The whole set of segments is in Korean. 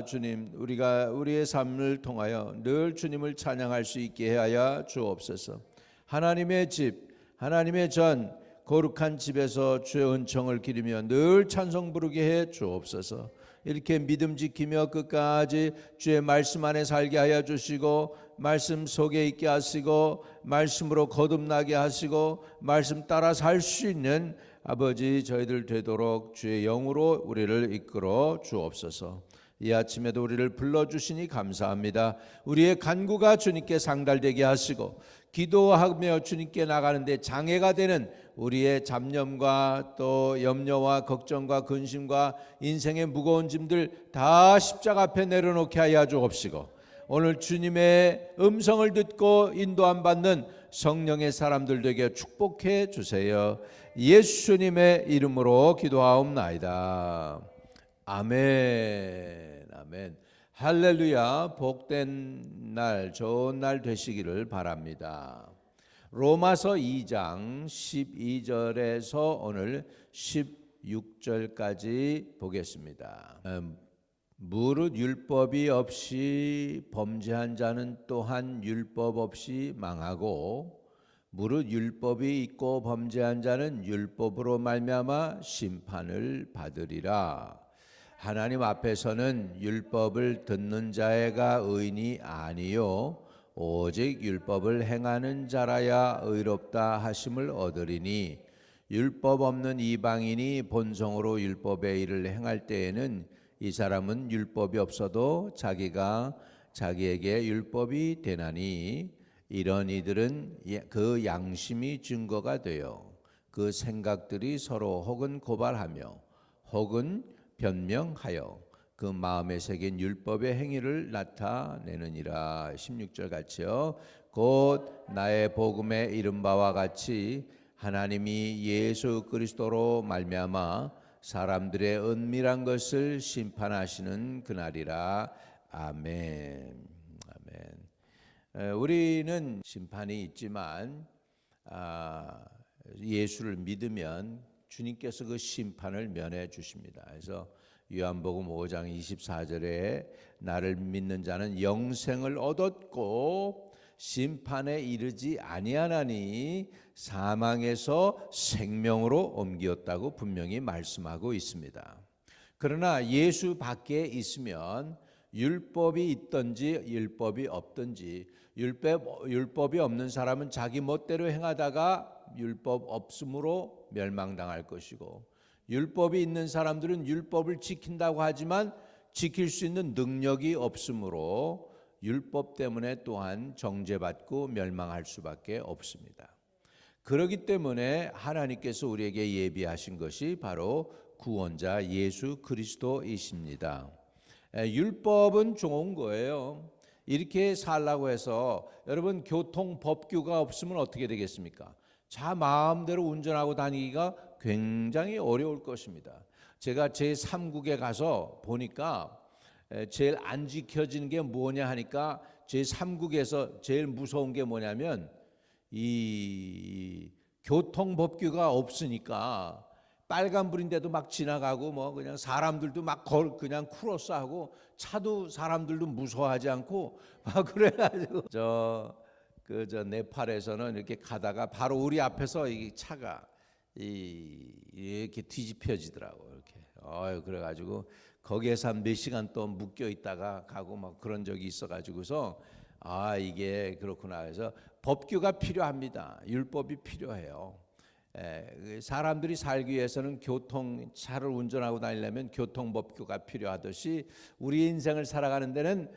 주님, 우리가 우리의 삶을 통하여 늘 주님을 찬양할 수 있게 하여 주옵소서. 하나님의 집, 하나님의 전, 거룩한 집에서 주의 은총을 기리며 늘 찬송 부르게 해 주옵소서. 이렇게 믿음 지키며 끝까지 주의 말씀 안에 살게 하여 주시고, 말씀 속에 있게 하시고, 말씀으로 거듭나게 하시고, 말씀 따라 살 수 있는 아버지 저희들 되도록 주의 영으로 우리를 이끌어 주옵소서. 이 아침에도 우리를 불러주시니 감사합니다. 우리의 간구가 주님께 상달되게 하시고, 기도하며 주님께 나가는데 장애가 되는 우리의 잡념과 또 염려와 걱정과 근심과 인생의 무거운 짐들 다 십자가 앞에 내려놓게 하여 주옵시고, 오늘 주님의 음성을 듣고 인도함 받는 성령의 사람들 되게 축복해 주세요. 예수님의 이름으로 기도하옵나이다. 아멘. 아멘. 할렐루야. 복된 날, 좋은 날 되시기를 바랍니다. 로마서 2장 12절에서 오늘 16절까지 보겠습니다. 무릇 율법이 없이 범죄한 자는 또한 율법 없이 망하고, 무릇 율법이 있고 범죄한 자는 율법으로 말미암아 심판을 받으리라. 하나님 앞에서는 율법을 듣는 자가 의인이 아니요 오직 율법을 행하는 자라야 의롭다 하심을 얻으리니, 율법 없는 이방인이 본성으로 율법의 일을 행할 때에는 이 사람은 율법이 없어도 자기가 자기에게 율법이 되나니, 이런 이들은 그 양심이 증거가 되어 그 생각들이 서로 혹은 고발하며 혹은 변명하여 그 마음에 새긴 율법의 행위를 나타내느니라. 16절 같이요. 곧 나의 복음에 이른 바와 같이 하나님이 예수 그리스도로 말미암아 사람들의 은밀한 것을 심판하시는 그날이라. 아멘. 아멘. 우리는 심판이 있지만 예수를 믿으면 주님께서 그 심판을 면해 주십니다. 그래서 요한복음 5장 24절에 나를 믿는 자는 영생을 얻었고 심판에 이르지 아니하나니 사망에서 생명으로 옮겼다고 분명히 말씀하고 있습니다. 그러나 예수 밖에 있으면 율법이 있든지 율법이 없든지, 율법이 없는 사람은 자기 멋대로 행하다가 율법 없음으로 멸망당할 것이고, 율법이 있는 사람들은 율법을 지킨다고 하지만 지킬 수 있는 능력이 없으므로 율법 때문에 또한 정죄받고 멸망할 수밖에 없습니다. 그렇기 때문에 하나님께서 우리에게 예비하신 것이 바로 구원자 예수 그리스도이십니다. 율법은 좋은 거예요. 이렇게 살라고 해서 여러분 교통 법규가 없으면 어떻게 되겠습니까? 자 마음대로 운전하고 다니기가 굉장히 어려울 것입니다. 제가 제3국에 가서 보니까 제일 안 지켜지는 게 뭐냐 하니까, 제3국에서 제일 무서운 게 뭐냐면 이 교통법규가 없으니까 빨간불인데도 막 지나가고, 뭐 그냥 사람들도 막 그냥 크로스하고, 차도 사람들도 무서워하지 않고 막 그래가지고 저 네팔에서는 이렇게 가다가 바로 우리 앞에서 이 차가 이렇게 뒤집혀지더라고. 이렇게 그래가지고 거기에서 한 몇 시간 또 묶여 있다가 가고 막 그런 적이 있어가지고서 이게 그렇구나 해서 법규가 필요합니다. 율법이 필요해요. 사람들이 살기 위해서는 차를 운전하고 다니려면 교통법규가 필요하듯이 우리 인생을 살아가는 데는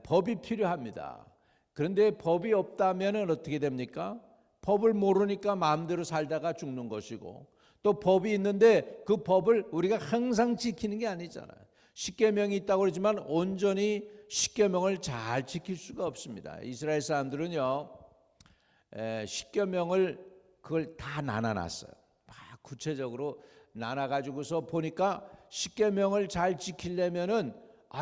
법이 필요합니다. 그런데 법이 없다면 어떻게 됩니까? 법을 모르니까 마음대로 살다가 죽는 것이고, 또 법이 있는데 그 법을 우리가 항상 지키는 게 아니잖아요. 십계명이 있다고 그러지만 온전히 십계명을 잘 지킬 수가 없습니다. 이스라엘 사람들은요, 십계명을 그걸 다 나눠놨어요. 구체적으로 나눠가지고서 보니까 십계명을 잘 지키려면은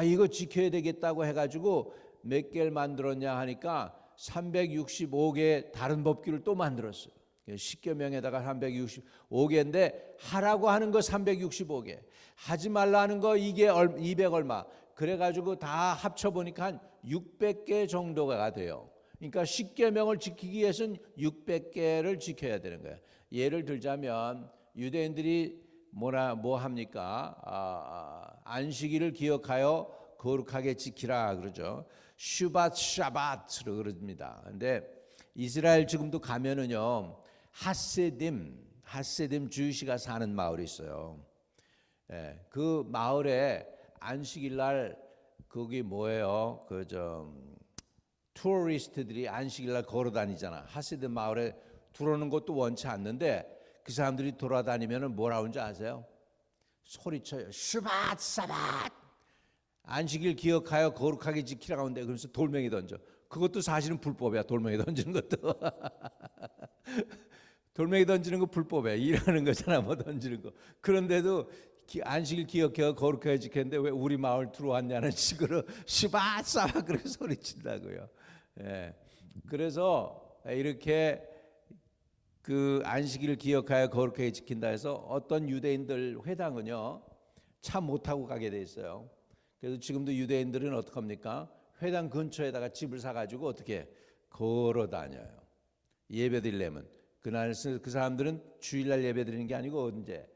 이거 지켜야 되겠다고 해가지고 몇 개를 만들었냐 하니까 365개 다른 법규를 또 만들었어요. 십계명에다가 365개인데 하라고 하는 거 365개, 하지 말라는 거 이게 200 얼마, 그래가지고 다 합쳐보니까 한 600개 정도가 돼요. 그러니까 10계명을 지키기 위해서는 600개를 지켜야 되는 거예요. 예를 들자면 유대인들이 뭐 합니까? 안식일을 기억하여 거룩하게 지키라 그러죠. 샤바트로 그럽니다. 근데 이스라엘 지금도 가면은요, 하세딤 주시가 사는 마을이 있어요. 예, 그 마을에 안식일 날 거기 뭐예요? 투어리스트들이 안식일 날 걸어 다니잖아. 하세딤 마을에 들어오는 것도 원치 않는데 그 사람들이 돌아다니면은 뭐라 하는지 아세요? 소리쳐요. 슈밧 사밧. 안식일 기억하여 거룩하게 지키라고 하는데 그러면서 돌멩이 던져. 그것도 사실은 불법이야. 돌멩이 던지는 것도. 돌멩이 던지는 거 불법이야. 일하는 거잖아. 뭐 던지는 거. 그런데도 안식일 기억해 거룩하게 지켰는데 왜 우리 마을 들어왔냐는 식으로 슈밧 사밧 그렇게 소리친다고요. 예. 그래서 이렇게 그 안식일을 기억하여 거룩하게 지킨다 해서 어떤 유대인들 회당은요 차 못 타고 가게 돼 있어요. 그래서 지금도 유대인들은 어떻게 합니까? 회당 근처에다가 집을 사가지고 어떻게 걸어 다녀요. 예배 드리려면 그날 그 사람들은 주일날 예배 드리는 게 아니고 언제?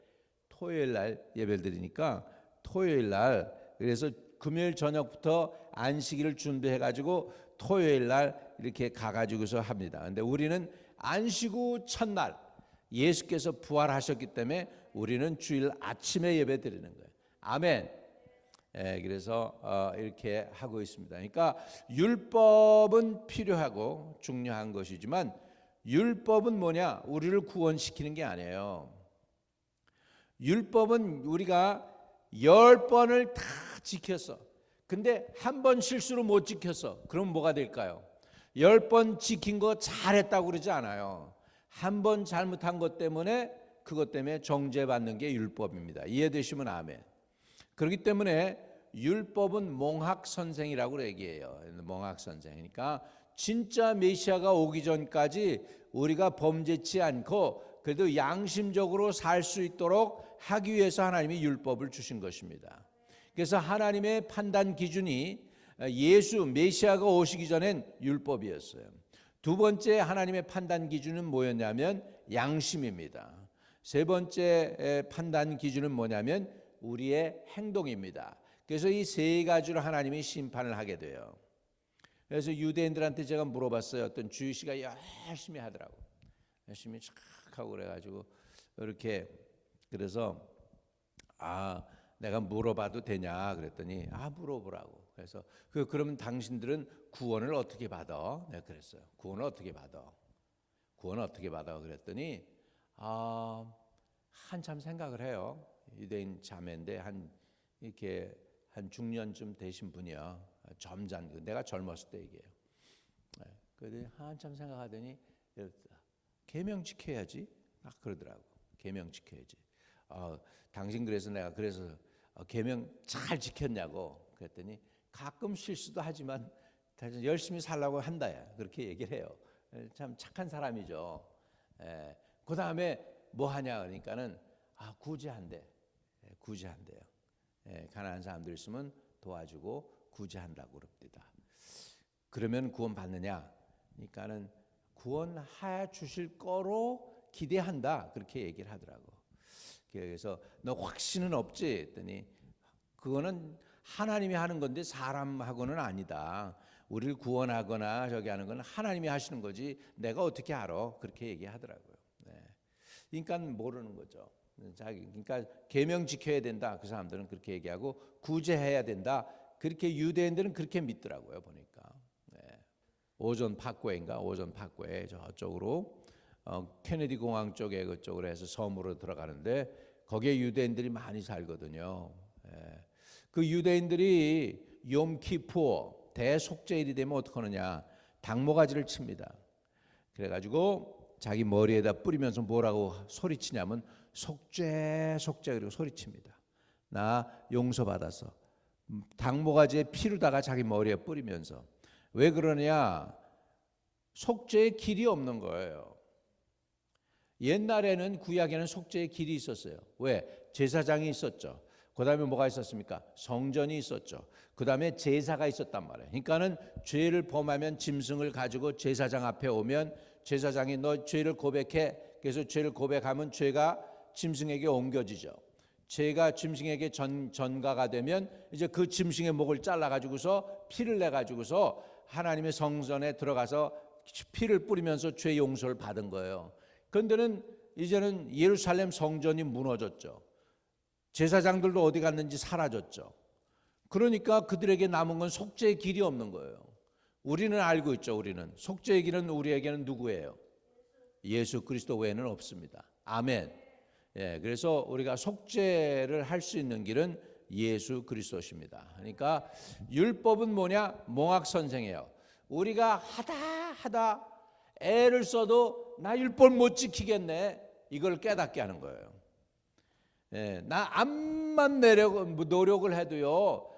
토요일날 예배 드리니까 토요일날 그래서 금요일 저녁부터 안식일을 준비해가지고 토요일날 이렇게 가가지고서 합니다. 근데 우리는 안식 후 첫날 예수께서 부활하셨기 때문에 우리는 주일 아침에 예배 드리는 거예요. 아멘. 예, 그래서 이렇게 하고 있습니다. 그러니까 율법은 필요하고 중요한 것이지만 율법은 뭐냐? 우리를 구원시키는 게 아니에요. 율법은 우리가 10번을 다 지켰어. 근데 한 번 실수로 못 지켰어. 그럼 뭐가 될까요? 10번 지킨 거 잘했다고 그러지 않아요. 한 번 잘못한 것 때문에 그것 때문에 정죄받는 게 율법입니다. 이해되시면 아멘. 그렇기 때문에 율법은 몽학선생이라고 얘기해요. 몽학선생. 그러니까 진짜 메시아가 오기 전까지 우리가 범죄치 않고 그래도 양심적으로 살 수 있도록 하기 위해서 하나님이 율법을 주신 것입니다. 그래서 하나님의 판단 기준이 예수 메시아가 오시기 전엔 율법이었어요. 두 번째 하나님의 판단 기준은 뭐였냐면 양심입니다. 세 번째 판단 기준은 뭐냐면 우리의 행동입니다. 그래서 이 세 가지로 하나님이 심판을 하게 돼요. 그래서 유대인들한테 제가 물어봤어요. 어떤 주의시가 열심히 하더라고. 열심히 착 하고 그래가지고 이렇게 그래서 내가 물어봐도 되냐 그랬더니 물어보라고. 그래서 그러면 당신들은 구원을 어떻게 받아? 내가 그랬어요. 구원을 어떻게 받아? 구원을 어떻게 받아? 그랬더니 한참 생각을 해요. 유대인 자매인데 이렇게 한 중년쯤 되신 분이야. 점잖고 내가 젊었을 때 얘기해요. 그랬더니 한참 생각하더니 계명 지켜야지. 그러더라고. 계명 지켜야지. 당신 내가 계명 잘 지켰냐고 그랬더니 가끔 실수도 하지만 열심히 살라고 한다. 그렇게 얘기를 해요. 참 착한 사람이죠. 그 다음에 뭐 하냐 그러니까는 구제한대. 구제한대요. 가난한 사람들 있으면 도와주고 구제한다고 그럽니다. 그러면 구원 받느냐? 그러니까는 구원해 주실 거로 기대한다. 그렇게 얘기를 하더라고. 그래서 너 확신은 없지? 했더니 그거는 하나님이 하는 건데 사람하고는 아니다. 우리를 구원하거나 저기 하는 건 하나님이 하시는 거지 내가 어떻게 알아? 그렇게 얘기하더라고요. 그러니까 모르는 거죠. 그러니까 계명 지켜야 된다. 그 사람들은 그렇게 얘기하고 구제해야 된다. 그렇게 유대인들은 그렇게 믿더라고요. 보니까 오존 파괴 저쪽으로 케네디 공항 쪽에 그쪽으로 해서 섬으로 들어가는데 거기에 유대인들이 많이 살거든요. 그 유대인들이 욤키푸어 대속죄일이 되면 어떻게 하느냐? 닭모가지를 칩니다. 그래가지고 자기 머리에다 뿌리면서 뭐라고 소리치냐면 속죄 그리고 소리칩니다. 나 용서받았어. 닭모가지에 피로다가 자기 머리에 뿌리면서 왜 그러냐? 속죄의 길이 없는 거예요. 옛날에는 구약에는 속죄의 길이 있었어요. 왜? 제사장이 있었죠. 그 다음에 뭐가 있었습니까? 성전이 있었죠. 그 다음에 제사가 있었단 말이에요. 그러니까는 죄를 범하면 짐승을 가지고 제사장 앞에 오면 제사장이 너 죄를 고백해. 그래서 죄를 고백하면 죄가 짐승에게 옮겨지죠. 죄가 짐승에게 전가가 되면 이제 그 짐승의 목을 잘라가지고서 피를 내가지고서 하나님의 성전에 들어가서 피를 뿌리면서 죄 용서를 받은 거예요. 그런데는 이제는 예루살렘 성전이 무너졌죠. 제사장들도 어디 갔는지 사라졌죠. 그러니까 그들에게 남은 건 속죄의 길이 없는 거예요. 우리는 알고 있죠. 우리는 속죄의 길은 우리에게는 누구예요? 예수 그리스도 외에는 없습니다. 아멘. 예, 그래서 우리가 속죄를 할 수 있는 길은 예수 그리스도십니다. 그러니까 율법은 뭐냐? 몽학 선생이에요. 우리가 하다 애를 써도 나 율법 못 지키겠네. 이걸 깨닫게 하는 거예요. 예, 나 암만 노력을 해도요,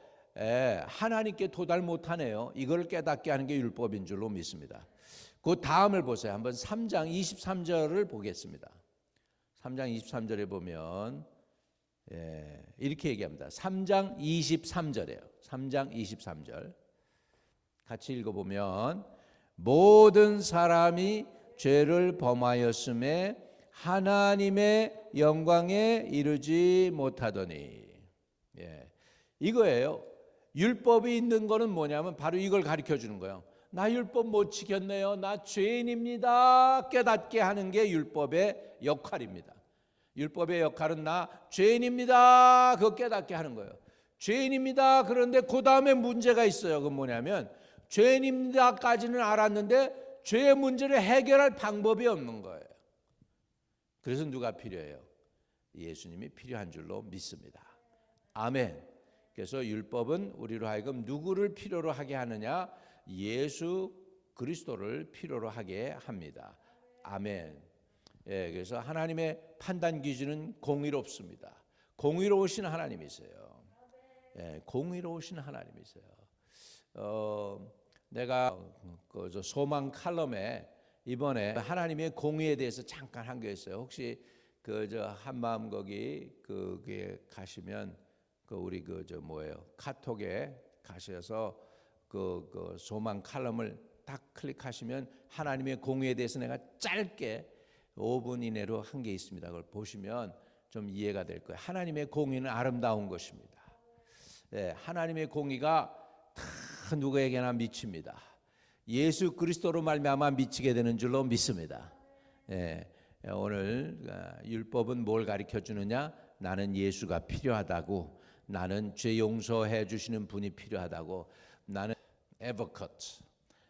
하나님께 도달 못하네요. 이걸 깨닫게 하는 게 율법인 줄로 믿습니다. 그 다음을 보세요. 한번 3장 23절을 보겠습니다. 3장 23절에 보면 이렇게 얘기합니다. 3장 23절이에요. 3장 23절 같이 읽어보면 모든 사람이 죄를 범하였음에 하나님의 영광에 이르지 못하더니, 이거예요. 율법이 있는 거는 뭐냐면 바로 이걸 가르쳐 주는 거예요. 나 율법 못 지켰네요. 나 죄인입니다. 깨닫게 하는 게 율법의 역할입니다. 율법의 역할은 나 죄인입니다. 그거 깨닫게 하는 거예요. 죄인입니다. 그런데 그 다음에 문제가 있어요. 그건 뭐냐면 죄인입니다까지는 알았는데 죄의 문제를 해결할 방법이 없는 거예요. 그래서 누가 필요해요? 예수님이 필요한 줄로 믿습니다. 아멘. 그래서 율법은 우리로 하여금 누구를 필요로 하게 하느냐? 예수 그리스도를 필요로 하게 합니다. 아멘. 그래서 하나님의 판단 기준은 공의롭습니다. 공의로우신 하나님이세요. 공의로우신 하나님이세요. 내가 그 소망 칼럼에 이번에 하나님의 공의에 대해서 잠깐 한 게 있어요. 혹시 그 한마음 거기 그게 가시면 우리 카톡에 가셔서 그 소망 칼럼을 딱 클릭하시면 하나님의 공의에 대해서 내가 짧게 5분 이내로 한 게 있습니다. 그걸 보시면 좀 이해가 될 거예요. 하나님의 공의는 아름다운 것입니다. 하나님의 공의가 다 누구에게나 미칩니다. 예수 그리스도로 말미암아 미치게 되는 줄로 믿습니다. 오늘 율법은 뭘 가르쳐 주느냐? 나는 예수가 필요하다고, 나는 죄 용서해 주시는 분이 필요하다고, 나는 에버컷,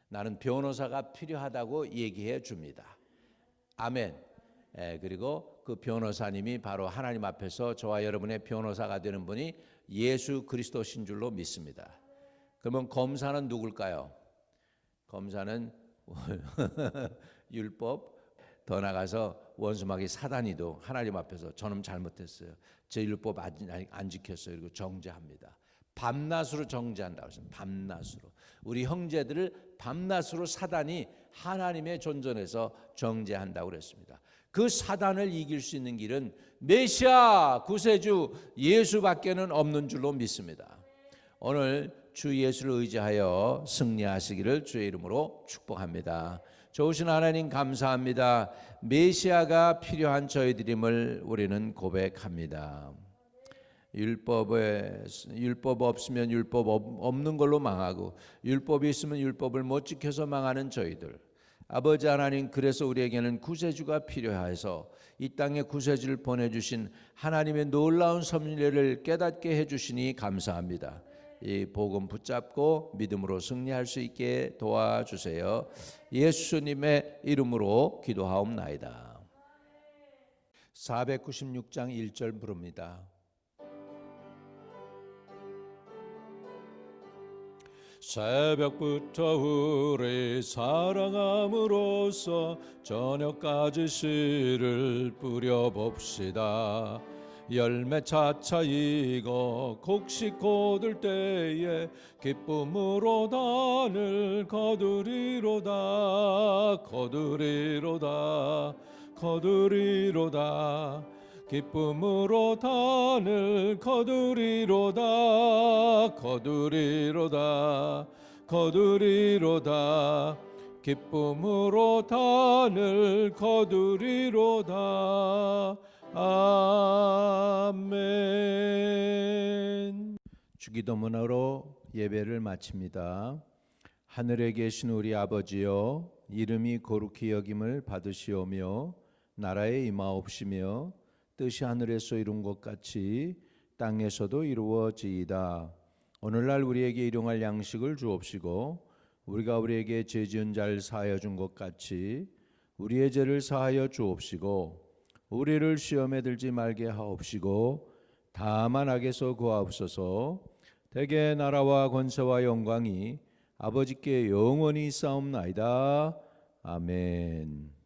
나는 변호사가 필요하다고 얘기해 줍니다. 아멘. 그리고 그 변호사님이 바로 하나님 앞에서 저와 여러분의 변호사가 되는 분이 예수 그리스도신 줄로 믿습니다. 그러면 검사는 누굴까요? 검사는 율법, 더 나가서 원수마귀 사단이도 하나님 앞에서 저는 잘못했어요. 제 율법 안 지켰어요. 그리고 정죄합니다. 밤낮으로 정죄한다고 했어요. 밤낮으로. 우리 형제들을 밤낮으로 사단이 하나님의 존전에서 정죄한다고 그랬습니다. 그 사단을 이길 수 있는 길은 메시아 구세주 예수밖에는 없는 줄로 믿습니다. 오늘 주 예수를 의지하여 승리하시기를 주의 이름으로 축복합니다. 좋으신 하나님 감사합니다. 메시아가 필요한 저희들임을 우리는 고백합니다. 율법 없으면 율법 없는 걸로 망하고, 율법이 있으면 율법을 못 지켜서 망하는 저희들, 아버지 하나님, 그래서 우리에게는 구세주가 필요해서 이 땅에 구세주를 보내주신 하나님의 놀라운 섭리를 깨닫게 해주시니 감사합니다. 이 복음 붙잡고 믿음으로 승리할 수 있게 도와주세요. 예수님의 이름으로 기도하옵나이다. 496장 1절 부릅니다. 새벽부터 우리 사랑함으로써 저녁까지 씨를 뿌려봅시다. 열매 차차 익어 곡식 거둘 때에 기쁨으로 단을 거두리로다. 기쁨으로 단을 거두리로다 거두리로다 거두리로다 기쁨으로 단을 거두리로다 아멘. 주기도문으로 예배를 마칩니다. 하늘에 계신 우리 아버지여, 이름이 거룩히 여김을 받으시오며 나라에 임하옵시며 뜻이 하늘에서 이룬 것 같이 땅에서도 이루어지이다. 오늘날 우리에게 일용할 양식을 주옵시고 우리가 우리에게 죄 지은 자를 사하여 준 것 같이 우리의 죄를 사하여 주옵시고 우리를 시험에 들지 말게 하옵시고 다만 악에서 구하옵소서. 대개 나라와 권세와 영광이 아버지께 영원히 있사옵나이다. 아멘.